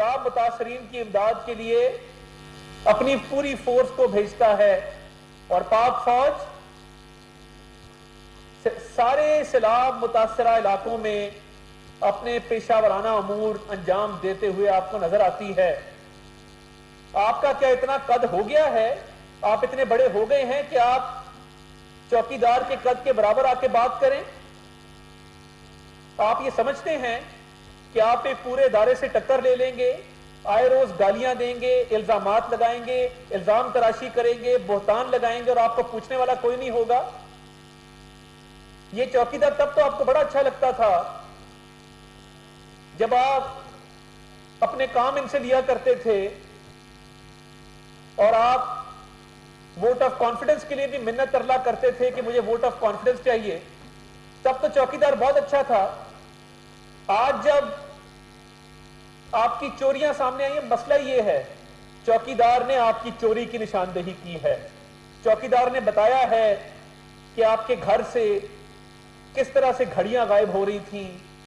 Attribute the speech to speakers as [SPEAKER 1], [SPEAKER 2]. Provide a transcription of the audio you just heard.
[SPEAKER 1] سیلاب متاثرین کی امداد کے لیے اپنی پوری فورس کو بھیجتا ہے اور پاک فوج سارے سیلاب متاثرہ علاقوں میں اپنے پیشہ ورانہ امور انجام دیتے ہوئے آپ کو نظر آتی ہے۔ آپ کا کیا اتنا قد ہو گیا ہے، آپ اتنے بڑے ہو گئے ہیں کہ آپ چوکیدار کے قد کے برابر آ کے بات کریں؟ آپ یہ سمجھتے ہیں کہ آپ ایک پورے ادارے سے ٹکر لے لیں گے، آئے روز گالیاں دیں گے، الزامات لگائیں گے، الزام تراشی کریں گے، بہتان لگائیں گے اور آپ کو پوچھنے والا کوئی نہیں ہوگا؟ یہ چوکیدار تب تو آپ کو بڑا اچھا لگتا تھا جب آپ اپنے کام ان سے لیا کرتے تھے اور آپ ووٹ آف کانفیڈنس کے لیے بھی منت ترلا کرتے تھے کہ مجھے ووٹ آف کانفیڈنس چاہیے، تب تو چوکیدار بہت اچھا تھا۔ آج جب آپ کی چوریاں سامنے آئی ہیں، مسئلہ یہ ہے چوکیدار نے آپ کی چوری کی نشاندہی کی ہے، چوکیدار نے بتایا ہے کہ آپ کے گھر سے کس طرح سے گھڑیاں غائب ہو رہی تھیں،